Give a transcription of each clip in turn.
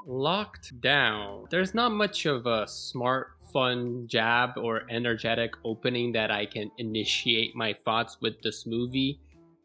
Locked down. There's not much of a smart, fun jab or energetic opening that I can initiate my thoughts with this movie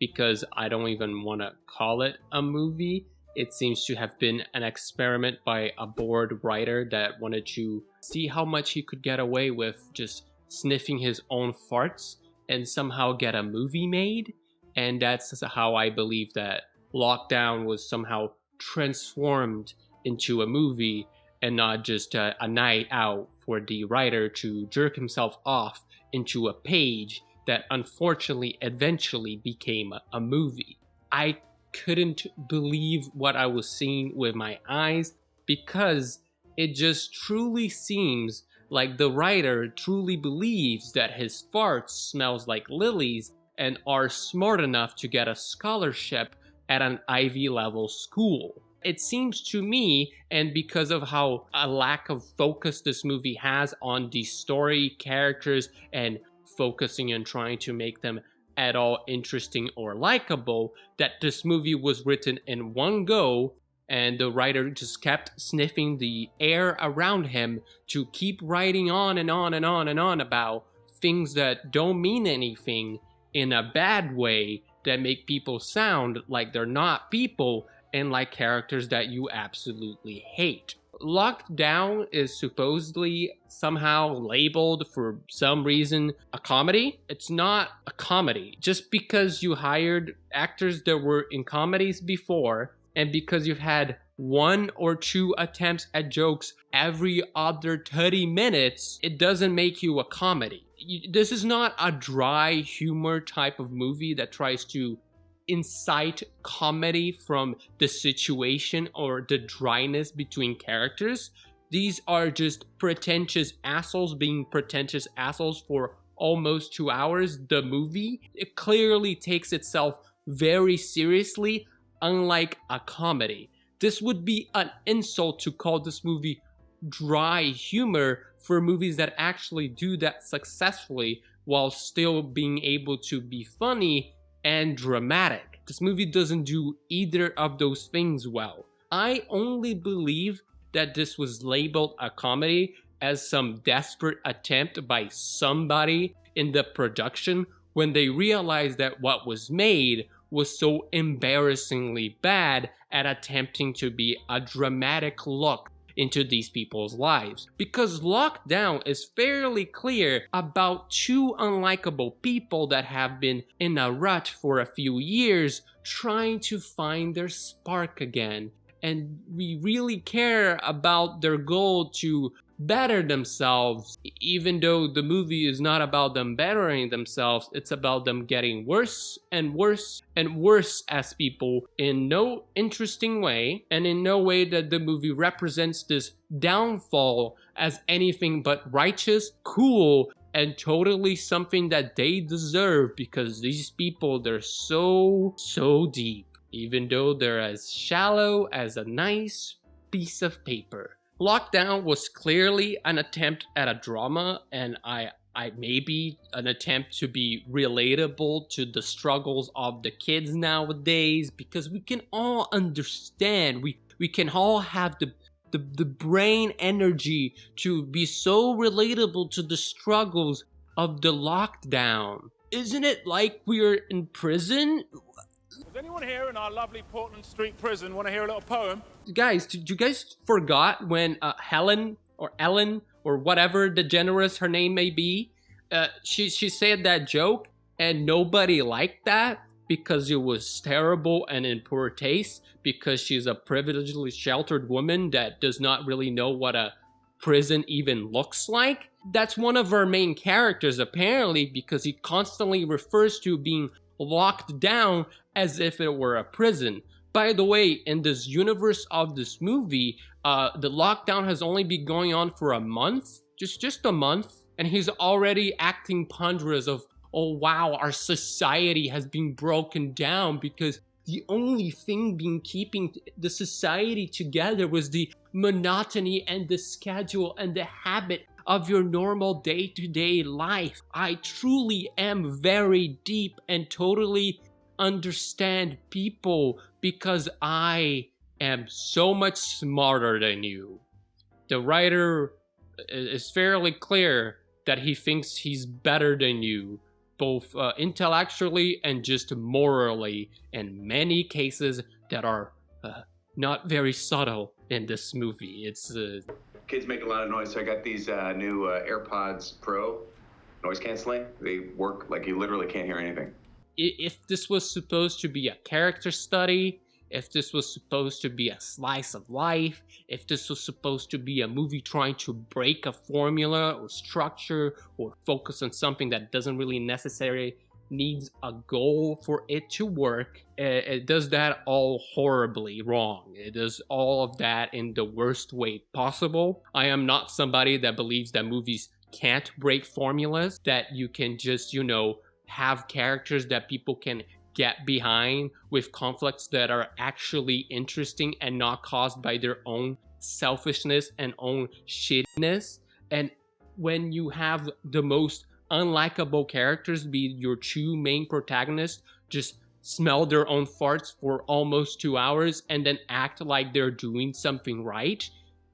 because I don't even want to call it a movie. It seems to have been an experiment by a bored writer that wanted to see how much he could get away with just sniffing his own farts and somehow get a movie made. And that's how I believe that Lockdown was somehow transformed into a movie and not just a night out for the writer to jerk himself off into a page that unfortunately eventually became a movie. I couldn't believe what I was seeing with my eyes because it just truly seems like the writer truly believes that his farts smells like lilies and are smart enough to get a scholarship at an Ivy level school. It seems to me, and because of how a lack of focus this movie has on the story, characters, and focusing on trying to make them at all interesting or likable, that this movie was written in one go and the writer just kept sniffing the air around him to keep writing on and on and on and on about things that don't mean anything in a bad way that make people sound like they're not people and like characters that you absolutely hate. Locked Down is supposedly somehow labeled for some reason a comedy. It's not a comedy. Just because you hired actors that were in comedies before and because you've had one or two attempts at jokes every other 30 minutes, it doesn't make you a comedy. This is not a dry humor type of movie that tries to incite comedy from the situation or the dryness between characters. These are just pretentious assholes being pretentious assholes for almost 2 hours. The movie, it clearly takes itself very seriously, unlike a comedy. This would be an insult to call this movie dry humor for movies that actually do that successfully while still being able to be funny and dramatic. This movie doesn't do either of those things well. I only believe that this was labeled a comedy as some desperate attempt by somebody in the production when they realized that what was made was so embarrassingly bad at attempting to be a dramatic look into these people's lives. Because Lockdown is fairly clear about two unlikable people that have been in a rut for a few years trying to find their spark again. And we really care about their goal to better themselves, even though the movie is not about them bettering themselves, it's about them getting worse and worse and worse as people in no interesting way, and in no way that the movie represents this downfall as anything but righteous, cool, and totally something that they deserve, because these people, they're so deep, even though they're as shallow as a nice piece of paper. Lockdown was clearly an attempt at a drama, and I maybe an attempt to be relatable to the struggles of the kids nowadays, because we can all understand, we can all have the brain energy to be so relatable to the struggles of the lockdown. Isn't it like we're in prison? Does anyone here in our lovely Portland Street prison want to hear a little poem? Guys, did you guys forgot when Helen or Ellen or whatever the generous her name may be, she said that joke and nobody liked that because it was terrible and in poor taste, because she's a privilegedly sheltered woman that does not really know what a prison even looks like? That's one of our main characters apparently, because he constantly refers to being locked down as if it were a prison. By the way, in this universe of this movie, the lockdown has only been going on for a month, just a month, and he's already acting ponderous of, oh wow, our society has been broken down because the only thing being keeping the society together was the monotony and the schedule and the habit of your normal day-to-day life. I truly am very deep and totally understand people because I am so much smarter than you. The writer is fairly clear that he thinks he's better than you, both intellectually and just morally, in many cases that are not very subtle in this movie. It's Kids make a lot of noise, so I got these new AirPods Pro noise canceling. They work like you literally can't hear anything. If this was supposed to be a character study, if this was supposed to be a slice of life, if this was supposed to be a movie trying to break a formula or structure or focus on something that doesn't really necessarily needs a goal for it to work, it does that all horribly wrong. It does all of that in the worst way possible. I am not somebody that believes that movies can't break formulas, that you can just, have characters that people can get behind with conflicts that are actually interesting and not caused by their own selfishness and own shittiness. And when you have the most unlikable characters be your two main protagonists, just smell their own farts for almost 2 hours and then act like they're doing something right,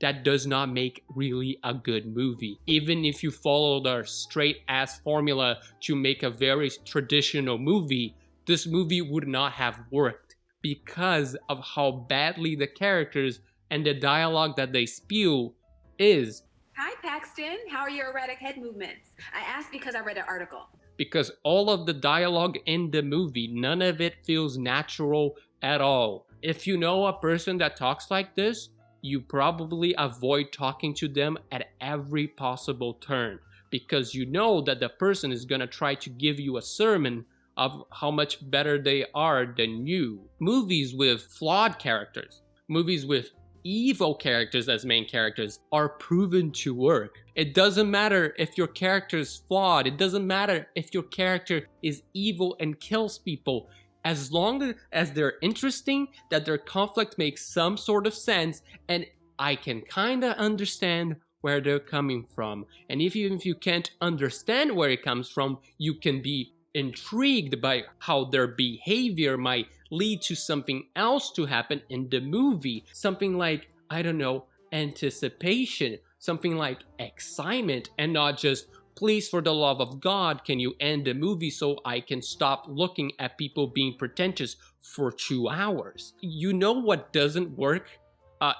that does not make really a good movie. Even if you follow the straight ass formula to make a very traditional movie, this movie would not have worked because of how badly the characters and the dialogue that they spew is. Hi, Paxton. How are your erratic head movements? I asked because I read an article. Because all of the dialogue in the movie, none of it feels natural at all. If you know a person that talks like this, you probably avoid talking to them at every possible turn, because you know that the person is gonna try to give you a sermon of how much better they are than you. Movies with flawed characters, movies with evil characters as main characters are proven to work. It doesn't matter if your character is flawed, it doesn't matter if your character is evil and kills people. As long as they're interesting, that their conflict makes some sort of sense, and I can kinda understand where they're coming from. And even if you can't understand where it comes from, you can be intrigued by how their behavior might lead to something else to happen in the movie. Something like, I don't know, anticipation, something like excitement, and not just, please, for the love of God, can you end the movie so I can stop looking at people being pretentious for 2 hours? You know what doesn't work?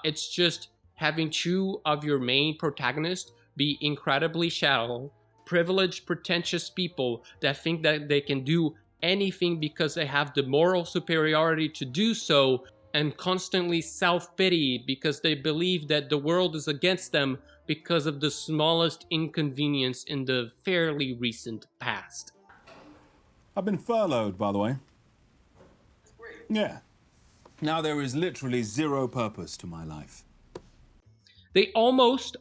It's just having two of your main protagonists be incredibly shallow, privileged, pretentious people that think that they can do anything because they have the moral superiority to do so, and constantly self-pity because they believe that the world is against them because of the smallest inconvenience in the fairly recent past. I've been furloughed, by the way. That's great. Yeah. Now there is literally zero purpose to my life. They almost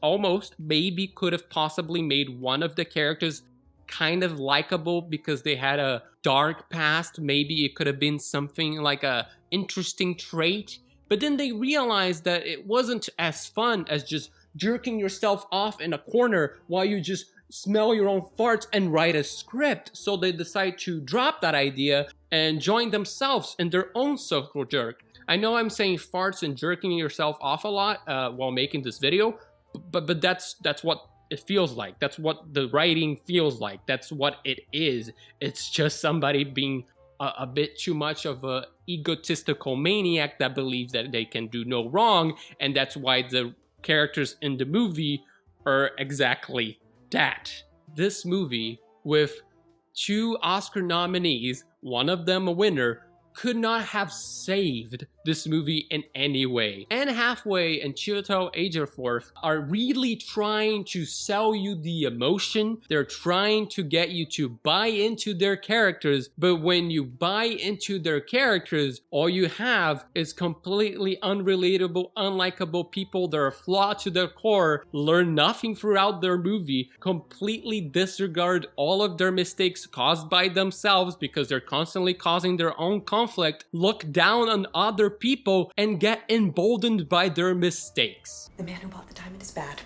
maybe could have possibly made one of the characters kind of likable because they had a dark past. Maybe it could have been something like a interesting trait. But then they realized that it wasn't as fun as just jerking yourself off in a corner while you just smell your own farts and write a script. So they decide to drop that idea and join themselves in their own circle jerk. I know I'm saying farts and jerking yourself off a lot while making this video, but that's what it feels like. That's what the writing feels like. That's what it is. It's just somebody being a bit too much of a egotistical maniac that believes that they can do no wrong, and that's why the characters in the movie are exactly that. This movie, with 2 Oscar nominees, one of them a winner, could not have saved this movie in any way. Anne Hathaway and Chiwetel Ejiofor are really trying to sell you the emotion. They're trying to get you to buy into their characters, but when you buy into their characters, all you have is completely unrelatable, unlikable people that are flawed to their core, learn nothing throughout their movie, completely disregard all of their mistakes caused by themselves because they're constantly causing their own conflict, look down on other people, and get emboldened by their mistakes. The man who bought the diamond is bad.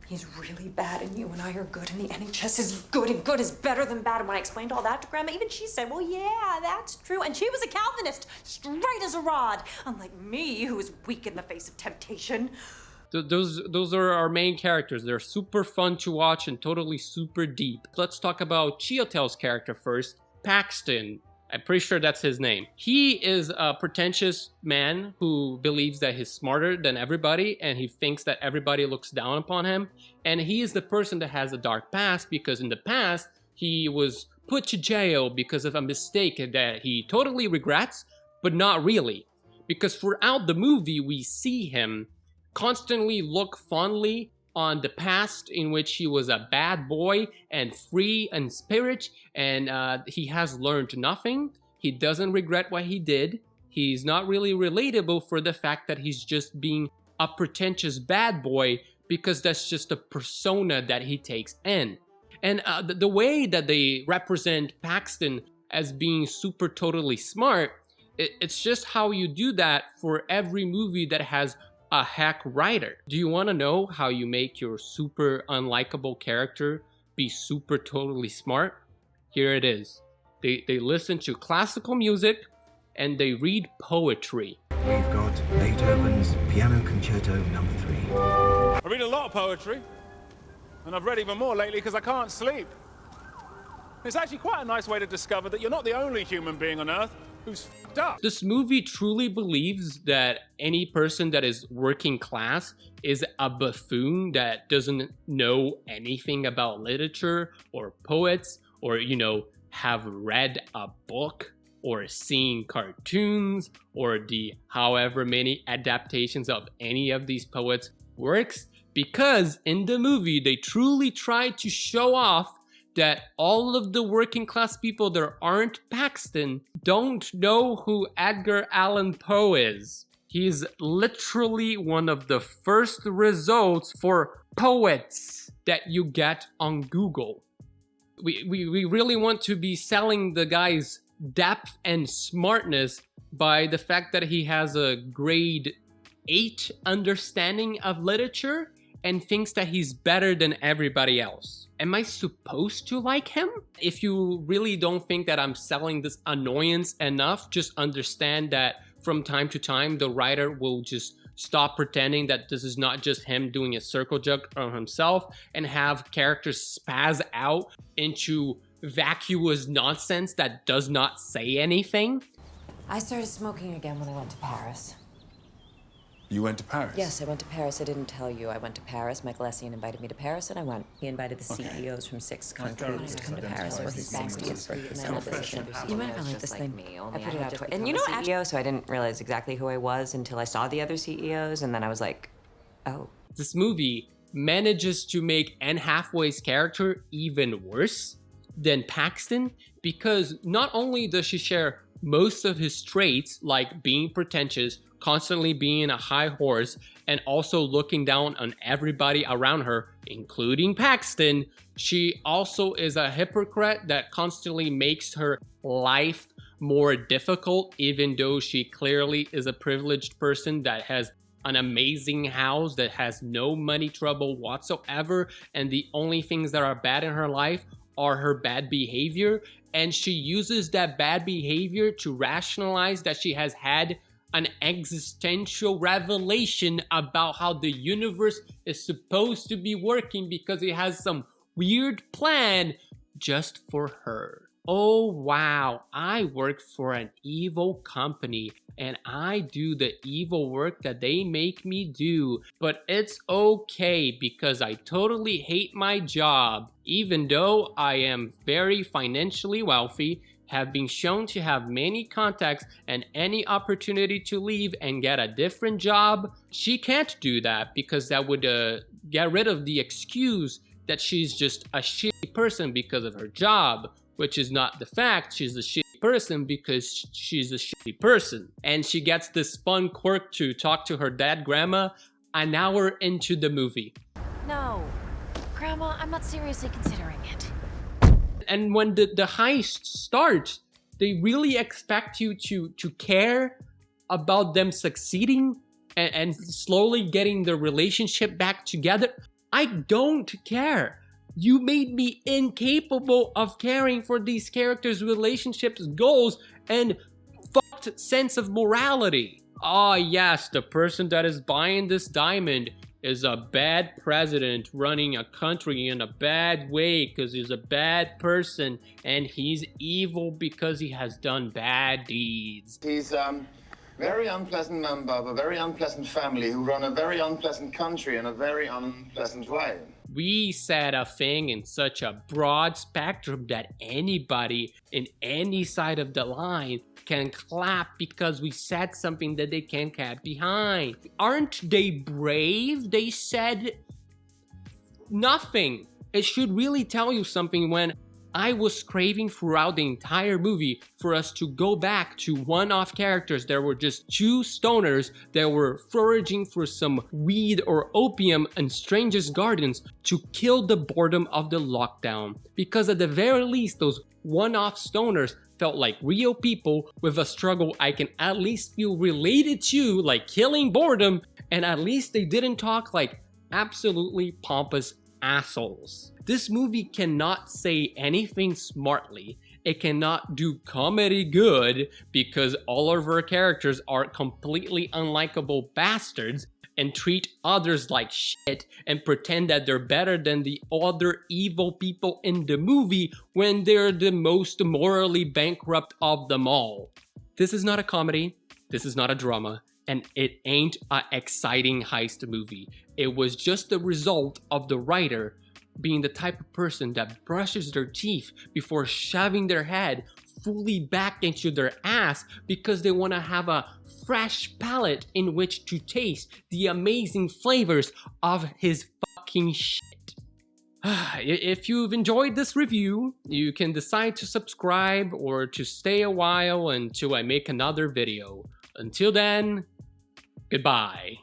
He's really bad, and you and I are good, and the NHS is good, and good is better than bad. And when I explained all that to Grandma, even she said, well, yeah, that's true. And she was a Calvinist, straight as a rod, unlike me, who is weak in the face of temptation. Those are our main characters. They're super fun to watch and totally super deep. Let's talk about Chiwetel's character first, Paxton. I'm pretty sure that's his name. He is a pretentious man who believes that he's smarter than everybody, and he thinks that everybody looks down upon him. And he is the person that has a dark past because in the past, he was put to jail because of a mistake that he totally regrets, but not really. Because throughout the movie, we see him constantly look fondly on the past in which he was a bad boy and free in spirit, and he has learned nothing. He doesn't regret what he did. He's not really relatable for the fact that he's just being a pretentious bad boy because that's just a persona that he takes in. And the way that they represent Paxton as being super totally smart, it's just how you do that for every movie that has a hack writer. Do you want to know how you make your super unlikable character be super totally smart? Here it is. They listen to classical music and they read poetry. We've got Beethoven's Piano Concerto No. 3. I read a lot of poetry, and I've read even more lately because I can't sleep. It's actually quite a nice way to discover that you're not the only human being on Earth who's f***ed up. This movie truly believes that any person that is working class is a buffoon that doesn't know anything about literature or poets or, you know, have read a book or seen cartoons or the however many adaptations of any of these poets' works, because in the movie they truly try to show off that all of the working class people that aren't Paxton don't know who Edgar Allan Poe is. He's literally one of the first results for poets that you get on Google. We really want to be selling the guy's depth and smartness by the fact that he has a grade 8 understanding of literature and thinks that he's better than everybody else. Am I supposed to like him? If you really don't think that I'm selling this annoyance enough, just understand that from time to time, the writer will just stop pretending that this is not just him doing a circle jerk on himself and have characters spaz out into vacuous nonsense that does not say anything. I started smoking again when I went to Paris. You went to Paris? Yes, I went to Paris. I didn't tell you. I went to Paris. Michael Essien invited me to Paris, and I went. He invited the CEOs from 6 countries to come to Paris for his 60th birthday celebration. You might not like this thing. I put it out twice. And you know, CEO, so I didn't realize exactly who I was until I saw the other CEOs, and then I was like, oh. This movie manages to make Anne Hathaway's character even worse than Paxton, because not only does she share most of his traits, like being pretentious, constantly being a high horse, and also looking down on everybody around her, including Paxton, she also is a hypocrite that constantly makes her life more difficult, even though she clearly is a privileged person that has an amazing house, that has no money trouble whatsoever, and the only things that are bad in her life are her bad behavior, and she uses that bad behavior to rationalize that she has had an existential revelation about how the universe is supposed to be working because it has some weird plan just for her. Oh wow, I work for an evil company and I do the evil work that they make me do, but it's okay because I totally hate my job, even though I am very financially wealthy, have been shown to have many contacts and any opportunity to leave and get a different job. She can't do that because that would get rid of the excuse that she's just a shitty person because of her job, which is not the fact. She's a shitty person because she's a shitty person. And she gets this fun quirk to talk to her dad, Grandma, an hour into the movie. No, Grandma, I'm not seriously considering it. And when the heist starts, they really expect you to care about them succeeding and slowly getting the relationship back together. I don't care. You made me incapable of caring for these characters' relationships, goals, and fucked sense of morality. Ah, yes, the person that is buying this diamond is a bad president running a country in a bad way because he's a bad person and he's evil because he has done bad deeds. He's a very unpleasant member of a very unpleasant family who run a very unpleasant country in a very unpleasant way. We said a thing in such a broad spectrum that anybody in any side of the line can clap because we said something that they can't get behind. Aren't they brave? They said nothing. It should really tell you something when I was craving throughout the entire movie for us to go back to one-off characters. There were just two stoners that were foraging for some weed or opium in strangers' gardens to kill the boredom of the lockdown. Because at the very least, those one-off stoners felt like real people with a struggle I can at least feel related to, like killing boredom, and at least they didn't talk like absolutely pompous assholes. This movie cannot say anything smartly. It cannot do comedy good because all of our characters are completely unlikable bastards and treat others like shit and pretend that they're better than the other evil people in the movie when they're the most morally bankrupt of them all. This is not a comedy. This is not a drama. And it ain't an exciting heist movie. It was just the result of the writer being the type of person that brushes their teeth before shoving their head fully back into their ass because they want to have a fresh palate in which to taste the amazing flavors of his fucking shit. If you've enjoyed this review, you can decide to subscribe or to stay a while until I make another video. Until then, goodbye.